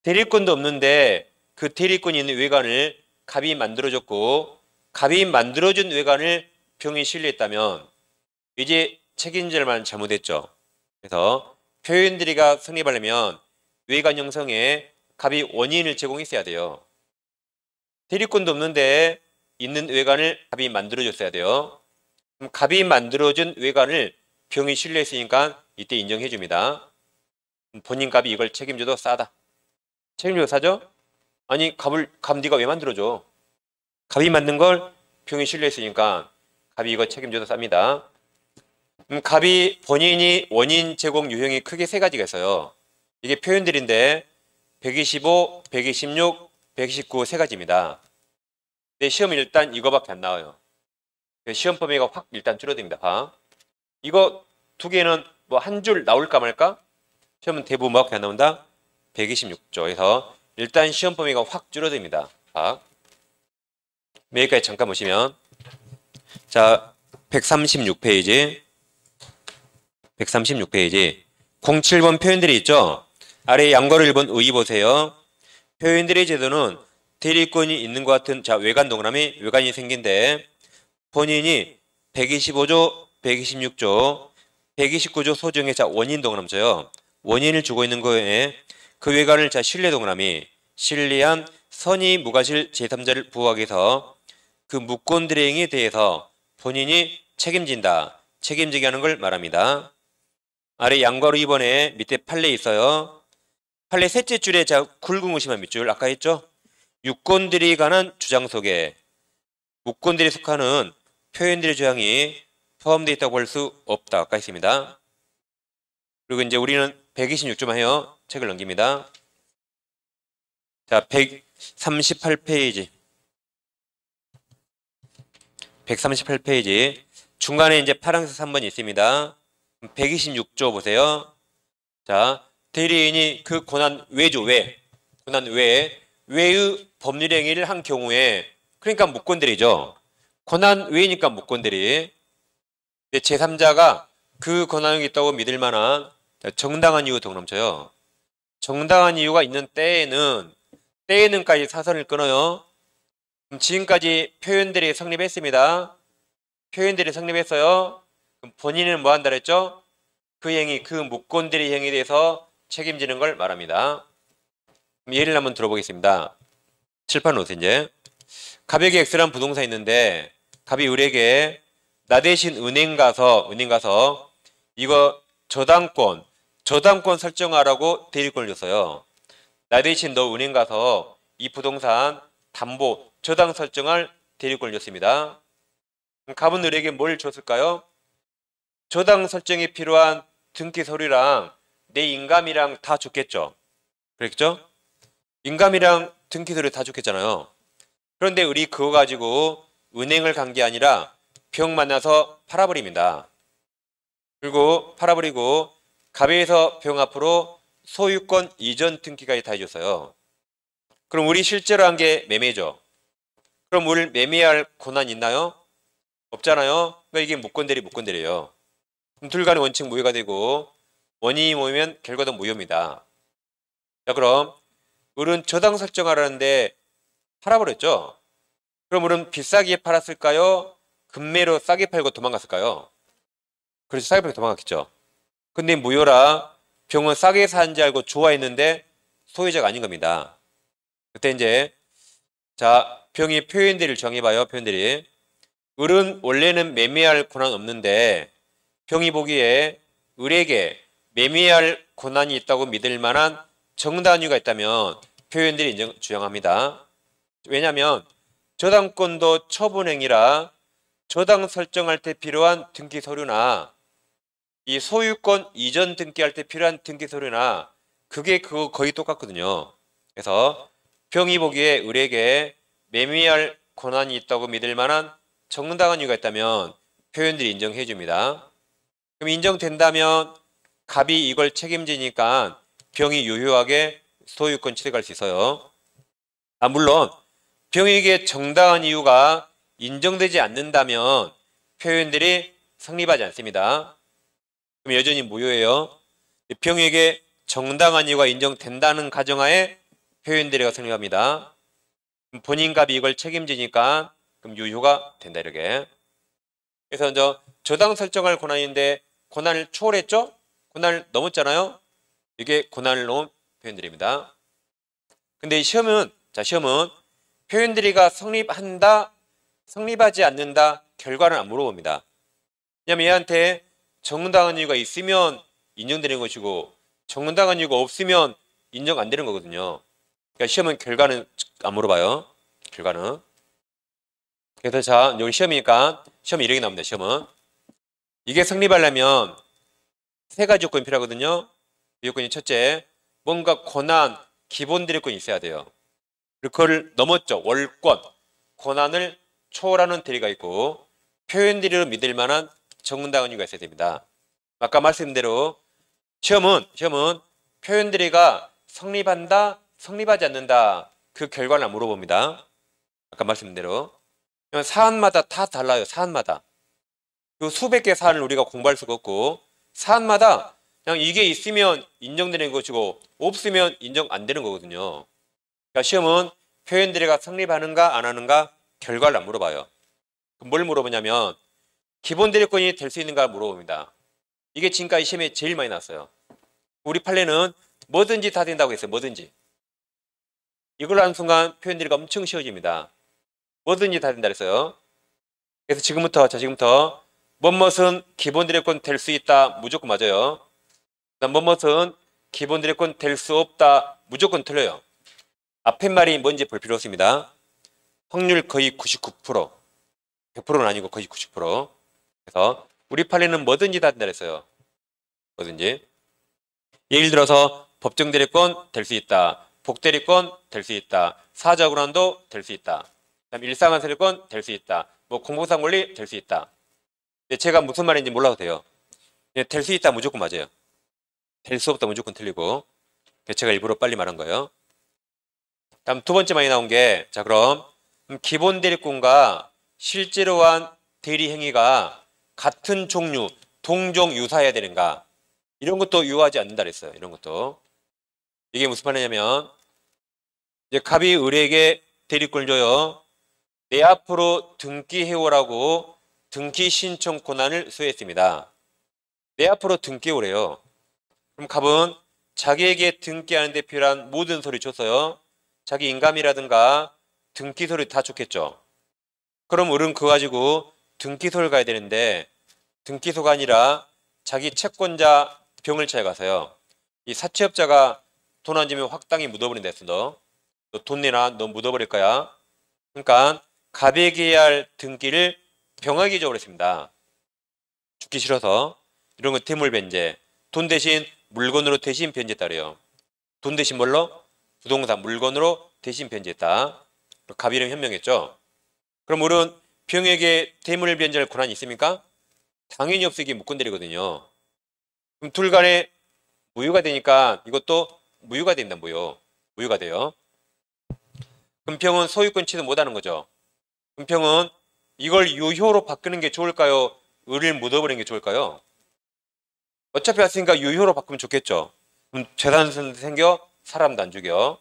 대리권도 없는데 그 대리권이 있는 외관을 갑이 만들어줬고 갑이 만들어준 외관을 병이 신뢰했다면 이제 책임질 만한 잘못했죠. 그래서 표현들이가 성립하려면 외관 형성에 갑이 원인을 제공했어야 돼요. 대리권도 없는데 있는 외관을 갑이 만들어줬어야 돼요. 그럼 갑이 만들어준 외관을 병이 신뢰했으니까 이때 인정해 줍니다. 본인 갑이 이걸 책임져도 싸다. 책임져도 싸죠? 아니 갑 네가 왜 만들어줘? 갑이 만든 걸 병이 신뢰했으니까 갑이 이거 책임져도 쌉니다. 갑이 본인이 원인 제공 유형이 크게 세 가지가 있어요. 이게 표현들인데 125, 126, 129 세 가지입니다. 근데 시험은 일단 이거밖에 안 나와요. 시험 범위가 확 일단 줄어듭니다. 이거 두 개는 뭐 한 줄 나올까 말까? 시험은 대부분 뭐밖에 안 나온다? 126조에서 일단 시험 범위가 확 줄어듭니다. 여기까지 잠깐 보시면 자 136페이지 07번 표현들이 있죠. 아래 양거를 1번 의의 보세요. 표현들의 제도는 대리권이 있는 것 같은 자 외관 동그라미 외관이 생긴데 본인이 125조, 126조, 129조 소정의 자 원인 동그라미 쳐요. 원인을 주고 있는 거에 그 외관을 자 신뢰 동그라미 신뢰한 선의 무과실 제3자를 부호하기 위해서 그 무권들의 행위에 대해서 본인이 책임진다. 책임지게 하는 걸 말합니다. 아래 양괄호 2번에 밑에 판례 있어요. 판례 셋째 줄에 자 굵은 것이만 밑줄 아까 했죠? 유권들이 관한 주장 속에 무권들이 속하는 표현들의 조항이 포함되어 있다고 할 수 없다. 아까 했습니다. 그리고 이제 우리는 126조만 해요. 책을 넘깁니다. 자, 138페이지. 138페이지. 중간에 이제 파란색 3번이 있습니다. 126조 보세요. 자, 대리인이 그 권한 외죠, 외. 권한 외의 법률 행위를 한 경우에 그러니까 무권대리죠. 권한 외니까 무권대리. 근데 제3자가 그 권한이 있다고 믿을 만한 정당한 이유 동넘쳐요. 정당한 이유가 있는 때에는까지 사선을 끊어요. 그럼 지금까지 표현들이 성립했습니다. 표현들이 성립했어요. 그럼 본인은 뭐 한다 그랬죠? 그 행위, 그 무권대리 행위에 대해서 책임지는 걸 말합니다. 그럼 예를 한번 들어보겠습니다. 칠판 오세요 이제. 갑에게 X라는 부동산이 있는데 갑이 을에게 나 대신 은행 가서 이거 저당권 설정하라고 대리권을 줬어요. 나 대신 너 은행 가서 이 부동산 담보 저당 설정할 대리권을 줬습니다. 갑은 을에게 뭘 줬을까요? 저당 설정에 필요한 등기 서류랑 내 인감이랑 다 줬겠죠. 그랬죠? 인감이랑 등기 서류 다 줬겠잖아요. 그런데 을이 그거 가지고 은행을 간 게 아니라 병 만나서 팔아버립니다. 그리고 팔아버리고 갑에서 병 앞으로 소유권 이전 등기까지 다 해줬어요. 그럼 우리 실제로 한 게 매매죠. 그럼 우리를 매매할 권한 있나요? 없잖아요. 그러니까 이게 무권대리예요. 그럼 둘 간의 원칙 무효가 되고 원인이 모이면 결과도 무효입니다. 자 그럼 을은 저당 설정하라는데 팔아버렸죠. 그럼 을은 비싸게 팔았을까요? 금매로 싸게 팔고 도망갔을까요? 그래서 싸게 팔고 도망갔겠죠. 근데 무효라 병은 싸게 사는지 알고 좋아했는데 소유자가 아닌 겁니다. 그때 이제 자 병이 표현들을 정해봐요. 표현들이 을은 원래는 매매할 권한 없는데 병이 보기에 을에게 매매할 권한이 있다고 믿을 만한 정당한 이유가 있다면 표현들이 주장합니다. 왜냐하면 저당권도 처분행위라 저당 설정할 때 필요한 등기 서류나 이 소유권 이전 등기할 때 필요한 등기 서류나 그게 그거 거의 똑같거든요. 그래서 병이 보기에 을에게 매매할 권한이 있다고 믿을 만한 정당한 이유가 있다면 표현들이 인정해 줍니다. 그럼 인정된다면 갑이 이걸 책임지니까 병이 유효하게 소유권 취득할 수 있어요. 물론 병에게 정당한 이유가 인정되지 않는다면 표현들이 성립하지 않습니다. 그럼 여전히 무효예요. 병에게 정당한 이유가 인정된다는 가정하에 표현들이가 성립합니다. 본인 갑이 이걸 책임지니까 그럼 유효가 된다 이렇게. 그래서 저당 설정할 권한인데 권한을 초월했죠? 권한을 넘었잖아요. 이게 권한을 넘은 표현들입니다. 근데 시험은 표현들이가 성립한다, 성립하지 않는다, 결과는 안 물어봅니다. 왜냐하면 얘한테 정당한 이유가 있으면 인정되는 것이고 정당한 이유가 없으면 인정 안 되는 거거든요. 그러니까 시험은 결과는 안 물어봐요. 결과는. 그래서 자, 여기 시험이니까 시험 이렇게 나옵니다. 시험은. 이게 성립하려면 세 가지 요건이 필요하거든요. 이 요건이 첫째, 뭔가 권한, 기본 대리권이 있어야 돼요. 그리고 그걸 넘었죠. 월권, 권한을 초월하는 대리가 있고 표현 대리로 믿을 만한 정당한 이유가 있어야 됩니다. 아까 말씀드린 대로 시험은 표현 대리가 성립한다, 성립하지 않는다. 그 결과를 안 물어봅니다. 아까 말씀드린 대로. 사안마다 다 달라요. 사안마다. 그 수백 개 사안을 우리가 공부할 수가 없고 사안마다 그냥 이게 있으면 인정되는 것이고 없으면 인정 안 되는 거거든요. 그러니까 시험은 표현 대리가 성립하는가 안 하는가 결과를 안 물어봐요. 뭘 물어보냐면 기본 대리권이 될 수 있는가 물어봅니다. 이게 지금까지 시험에 제일 많이 났어요. 우리 판례는 뭐든지 다 된다고 했어요. 뭐든지. 이걸 하는 순간 표현 대리가 엄청 쉬워집니다. 뭐든지 다 된다 그랬어요. 그래서 지금부터 뭐뭇은 기본 대리권 될 수 있다 무조건 맞아요. 뭐뭇은 기본 대리권 될 수 없다 무조건 틀려요. 앞에 말이 뭔지 볼 필요 없습니다. 확률 거의 99%, 100%는 아니고 거의 90%. 그래서 우리 판례는 뭐든지 다 된다 그랬어요. 뭐든지. 예를 들어서 법정 대리권 될 수 있다. 복대리권 될 수 있다. 사자구난도 될 수 있다. 그다음 일상한 세리권 될 수 있다. 뭐 공보상 권리 될 수 있다. 제가 무슨 말인지 몰라도 돼요. 될 수 있다 무조건 맞아요. 될 수 없다 무조건 틀리고. 제가 일부러 빨리 말한 거예요. 다음 두 번째 많이 나온 게, 자 그럼 기본 대리권과 실제로 한 대리 행위가 같은 종류, 동종 유사해야 되는가? 이런 것도 유효하지 않는다 그랬어요. 이런 것도. 이게 무슨 말이냐면 이제 갑이 의뢰에게 대리권을 줘요. 내 앞으로 등기해오라고 등기 신청 권한을 수여했습니다. 내 앞으로 등기해오래요. 그럼 갑은 자기에게 등기하는 데 필요한 모든 서류 줬어요. 자기 인감이라든가 등기 서류 다 줬겠죠. 그럼 을은 그거 가지고 등기소를 가야 되는데 등기소가 아니라 자기 채권자 병을 찾아가서요. 이 사채업자가 돈 안 주면 확당히 묻어버린다 했어. 너 돈 내놔. 너 묻어버릴 거야. 그러니까 갑에게 해야 할 등기를 병하게 줘버렸습니다. 죽기 싫어서. 이런 거 퇴물변제. 돈 대신 물건으로 대신 변제했다래요. 돈 대신 뭘로? 부동산 물건으로 대신 변제했다. 갑 이름 현명했죠. 그럼 우리는 병에게 퇴물 변제할 권한이 있습니까? 당연히 없으기 무권대리거든요. 그럼 둘 간에 무효가 되니까 이것도 무효가 된다. 무효가 돼요. 금평은 소유권 취득 못하는 거죠. 금평은 이걸 유효로 바꾸는 게 좋을까요? 의를 묻어버리는 게 좋을까요? 어차피 왔으니까 유효로 바꾸면 좋겠죠. 그럼 재산은 생겨 사람도 안 죽여.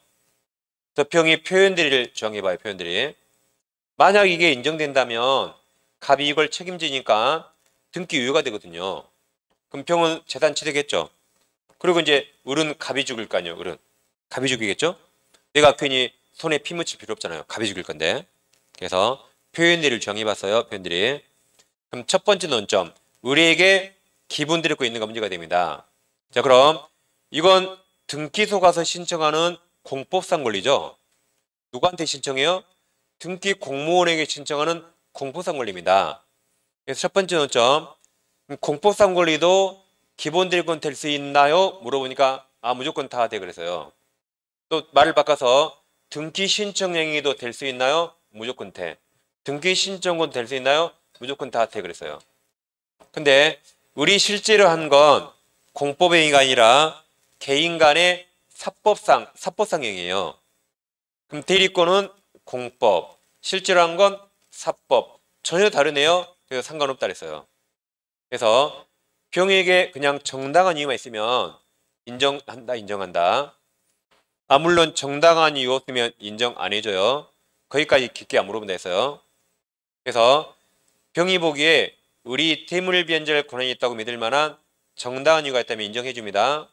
그래서 평이 표현들이를 정해봐요. 표현들이. 만약 이게 인정된다면 갑이 이걸 책임지니까 등기 유효가 되거든요. 그럼 평은 재산 취득했죠. 그리고 이제 을은 갑이 죽을 거 아니에요. 을은 갑이 죽이겠죠. 내가 괜히 손에 피 묻힐 필요 없잖아요. 갑이 죽일 건데. 그래서 표현들을 정해봤어요. 표현들이. 그럼 첫 번째 논점, 을에게 기분 들고 있는가 문제가 됩니다. 자, 그럼 이건 등기소 가서 신청하는 공법상 권리죠. 누구한테 신청해요? 등기 공무원에게 신청하는 공법상 권리입니다. 그래서 첫 번째 논점, 공법상 권리도 기본 대리권 될 수 있나요? 물어보니까 무조건 다 돼 그래서요. 또 말을 바꿔서 등기 신청 행위도 될 수 있나요? 무조건 돼. 등기 신청권 될 수 있나요? 무조건 다 돼 그랬어요. 근데 우리 실제로 한 건 공법 행위가 아니라 개인 간의 사법상 행위예요. 그럼 대리권은 공법, 실제로 한 건 사법, 전혀 다르네요. 그래서 상관없다 그랬어요. 그래서 병에게 그냥 정당한 이유만 있으면 인정한다. 물론 정당한 이유 없으면 인정 안 해줘요. 거기까지 깊게 안 물어본다 했어요. 그래서 병이 보기에 우리 퇴물 변제할 권한이 있다고 믿을 만한 정당한 이유가 있다면 인정해 줍니다.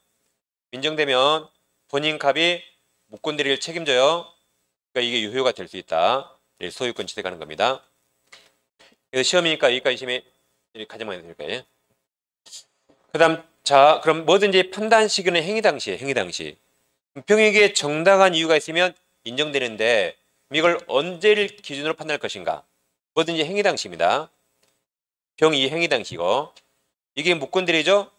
인정되면 본인 갑이 무권대리를 책임져요. 그러니까 이게 유효가 될 수 있다. 소유권 취득하는 겁니다. 그래서 시험이니까 여기까지 시험에 가정만 해도 될까요? 그 다음, 자, 그럼 뭐든지 판단 시기는 행위 당시에, 행위 당시. 병에게 정당한 이유가 있으면 인정되는데, 이걸 언제를 기준으로 판단할 것인가? 뭐든지 행위 당시입니다. 병이 행위 당시고, 이게 무권들이죠?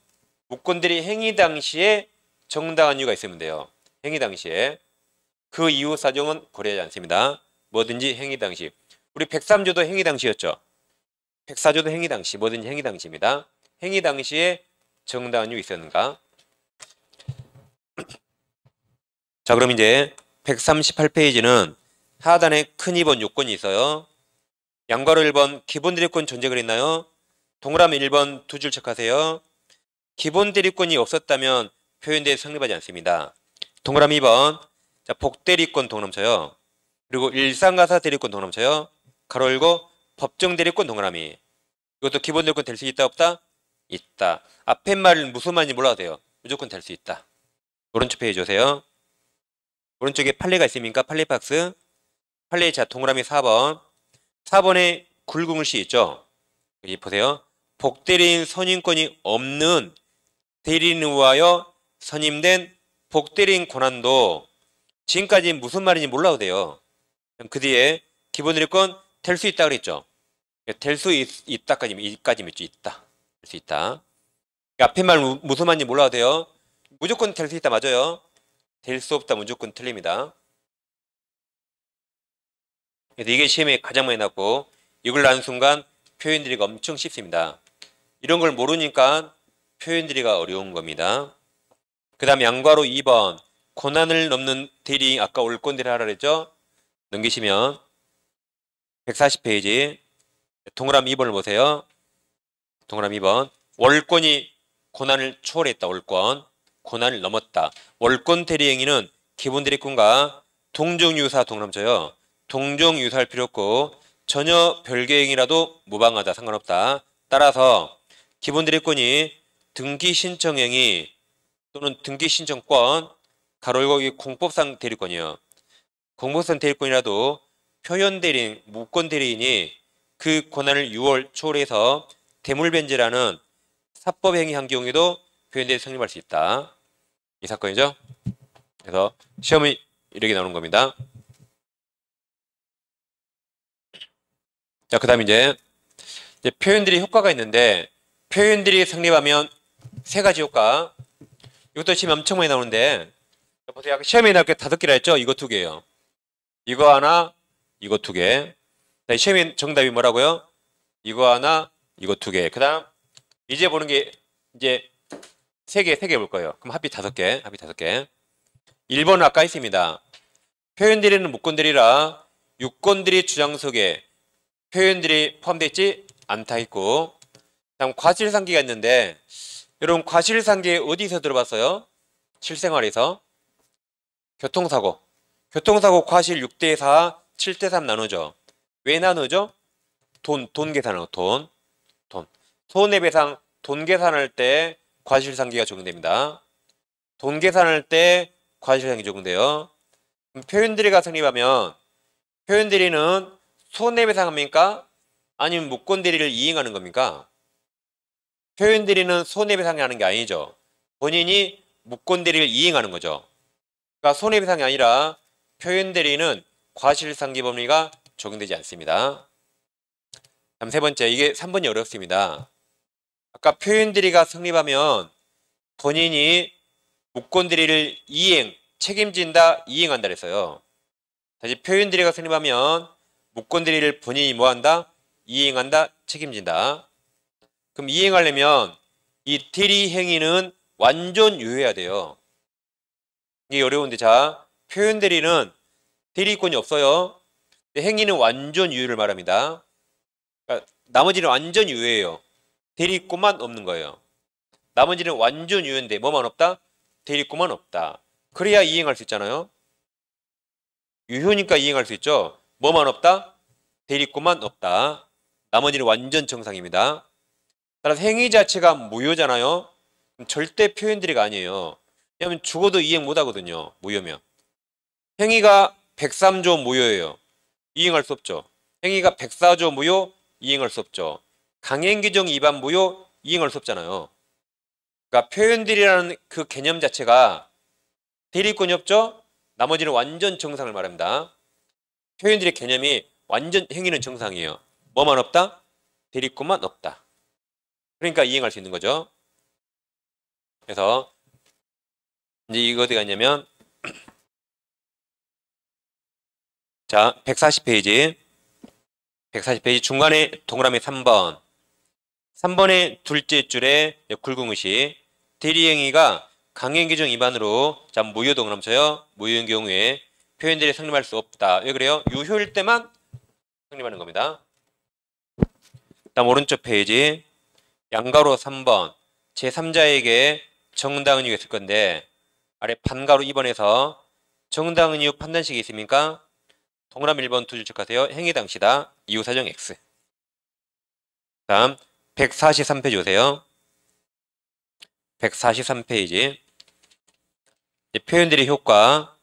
무권들이 행위 당시에 정당한 이유가 있으면 돼요. 행위 당시에. 그 이후 사정은 고려하지 않습니다. 뭐든지 행위 당시. 우리 103조도 행위 당시였죠. 104조도 행위 당시, 뭐든지 행위 당시입니다. 행위 당시에 정당한 이유 있었는가? 자, 그럼 이제 138페이지는 하단에 큰 2번 요건이 있어요. 양괄호 1번 기본 대리권 존재 그랬나요? 동그라미 1번 두 줄 체크하세요. 기본 대리권이 없었다면 표현대에 성립하지 않습니다. 동그라미 2번 자, 복대리권 동그라미 쳐요. 그리고 일상가사 대리권 동그라미 쳐요. 가로 열고 법정 대리권 동그라미. 이것도 기본 대리권 될 수 있다 없다? 있다. 앞에 말 무슨 말인지 몰라도 돼요. 무조건 될 수 있다. 오른쪽 페이지 오세요. 오른쪽에 판례가 있습니까? 판례 박스. 판례 자 동그라미 4번. 4번에 굵은글씨 있죠? 여기 보세요. 복대리인 선임권이 없는 대리인에 의하여 선임된 복대리인 권한도 지금까지 무슨 말인지 몰라도 돼요. 그 뒤에 기본 대리권 될 수 있다 그랬죠? 될 수 있다까지면 있다. 될 수 있다. 앞에 말 무슨 말인지 몰라도 돼요. 무조건 될 수 있다 맞아요. 될 수 없다 무조건 틀립니다. 그래서 이게 시험에 가장 많이 났고 이걸 나는 순간 표현들이가 엄청 쉽습니다. 이런 걸 모르니까 표현들이가 어려운 겁니다. 그 다음 양괄호 2번 고난을 넘는 대리 아까 올권대리 하라 그랬죠? 넘기시면 140페이지 동그라미 2번을 보세요. 동그라미 2번 월권이 고난을 초월했다. 월권 고난을 넘었다. 월권 대리 행위는 기본 대리권과 동종유사 동그라미 쳐요. 동종유사할 필요 없고 전혀 별개 행위라도 무방하다. 상관없다. 따라서 기본 대리권이 등기 신청 행위 또는 등기 신청권 가로 열고 공법상 대리권이에요. 공법상 대리권이라도 표현 대리인, 무권 대리인이 그 권한을 6월 초월해서 대물변제라는 사법 행위 한 경우에도 표현대리 성립할 수 있다. 이 사건이죠. 그래서 시험이 이렇게 나오는 겁니다. 자, 그다음 이제 표현들이 효과가 있는데 표현들이 성립하면 세 가지 효과. 이것도 시험 엄청 많이 나오는데 보세요. 아까 시험에 나올 게 5개라 했죠? 이거 2개예요. 이거 하나, 이거 2개. 시험에 정답이 뭐라고요? 이거 하나, 이거 2개. 그 다음 이제 보는 게 이제 3개 볼 거예요. 그럼 합이 5개. 합이 5개. 1번은 아까 있습니다. 표현들이는 무권들이라 유권들이 주장 속에 표현들이 포함되어 있지 않다 있고 다음 과실상기가 있는데 여러분 과실상기 어디서 들어봤어요? 실생활에서 교통사고 과실 6대4 7대3 나누죠. 왜 나누죠? 돈 계산하고 돈 손해배상 돈 계산할 때 과실상기가 적용됩니다. 돈 계산할 때 과실상기 적용돼요. 표현들이가 성립하면 표현들이는 손해배상합니까? 아니면 무권대리를 이행하는 겁니까? 표현대리는 손해배상이 하는 게 아니죠. 본인이 무권대리를 이행하는 거죠. 그러니까 손해배상이 아니라 표현대리는 과실상기 법리가 적용되지 않습니다. 다음 세 번째, 이게 3번이 어렵습니다. 아까 표현대리가 성립하면 본인이 무권대리를 책임진다, 이행한다 그랬어요. 다시 표현대리가 성립하면 무권대리를 본인이 뭐한다? 이행한다, 책임진다. 그럼 이행하려면 이 대리 행위는 완전 유효해야 돼요. 이게 어려운데 자, 표현대리는 대리권이 없어요. 행위는 완전 유효를 말합니다. 그러니까 나머지는 완전 유효해요. 대리권만 없는 거예요. 나머지는 완전 유효인데 뭐만 없다? 대리권만 없다. 그래야 이행할 수 있잖아요. 유효니까 이행할 수 있죠. 뭐만 없다? 대리권만 없다. 나머지는 완전 정상입니다. 따라서 행위 자체가 무효잖아요. 그럼 절대 표현대리가 아니에요. 왜냐하면 죽어도 이행 못하거든요. 무효면. 행위가 103조 무효예요. 이행할 수 없죠. 행위가 104조 무효, 이행할 수 없죠. 강행규정 위반 무효, 이행할 수 없잖아요. 그러니까 표현들이라는 그 개념 자체가 대리권이 없죠. 나머지는 완전 정상을 말합니다. 표현들의 개념이 완전 행위는 정상이에요. 뭐만 없다? 대리권만 없다. 그러니까 이행할 수 있는 거죠. 그래서 이제 이거 어디 갔냐면 자 140페이지 중간에 동그라미 3번 3번의 둘째 줄에 굵은글씨 대리행위가 강행규정 위반으로 자 무효 동그라미 쳐요. 무효인 경우에 표현들이 성립할 수 없다. 왜 그래요? 유효일 때만 성립하는 겁니다. 다음 오른쪽 페이지 양가로 3번 제3자에게 정당한 이유가 있을 건데 아래 반가로 2번에서 정당한 이유 판단식이 있습니까? 동그라미 1번 두 줄 체크하세요. 행위 당시다. 이유 사정 X. 다음 143페이지 오세요. 143페이지 표현들의 효과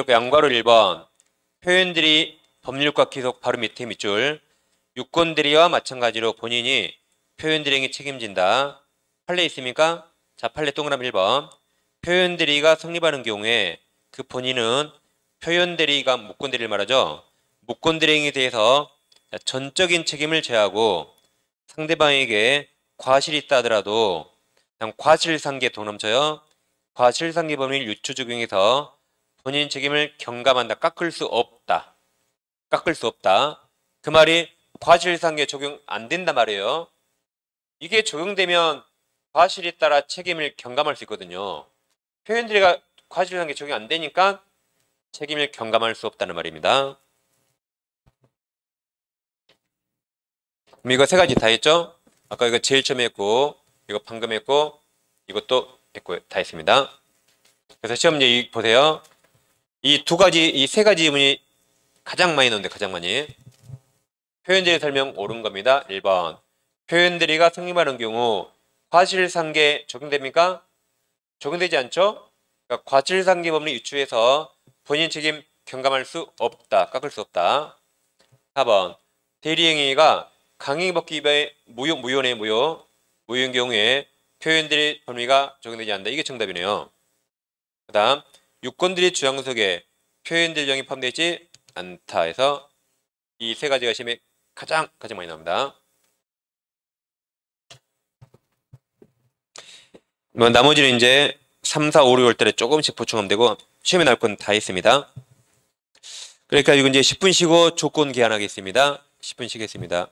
양괄호 1번 표현들이 법률과 기속 바로 밑에 밑줄 유권대리와 마찬가지로 본인이 표현대리행위 책임진다. 판례 있습니까? 자 판례 동그라미 1번 표현대리가 성립하는 경우에 그 본인은 표현대리가 무권대리를 말하죠. 무권대리행위에 대해서 전적인 책임을 져하고 상대방에게 과실이 있다 하더라도 과실상계 동남쳐요. 과실상계 범위를 유추 적용해서 본인 책임을 경감한다. 깎을 수 없다. 그 말이 과실상계 적용 안 된단 말이에요. 이게 적용되면 과실에 따라 책임을 경감할 수 있거든요. 표현들이가 과실상계 적용 안 되니까 책임을 경감할 수 없다는 말입니다. 그럼 이거 세 가지 다 했죠? 아까 이거 제일 처음에 했고 이거 방금 했고 이것도 했고 다 했습니다. 그래서 시험 문제 보세요. 이 세 가지 지문이 가장 많이 나오는데 가장 많이 표현대리 설명 옳은 겁니다. 1번 표현대리가 성립하는 경우 과실상계 적용됩니까? 적용되지 않죠? 그러니까 과실상계 법리 유추해서 본인 책임 경감할 수 없다. 깎을 수 없다. 4번 대리행위가 강행법규 위반의 무효인 경우에 표현대리 범위가 적용되지 않는다. 이게 정답이네요. 그 다음 유권대리 주장 속에 표현대리 정의 포함되지 않다 해서 이 세 가지가 시험에 가장 많이 나옵니다. 뭐 나머지는 이제 3, 4, 5, 6월 달에 조금씩 보충하면 되고 시험에 나올 건 다 있습니다. 그러니까 이거 이제 10분 쉬고 조건 기한하겠습니다. 10분 쉬겠습니다.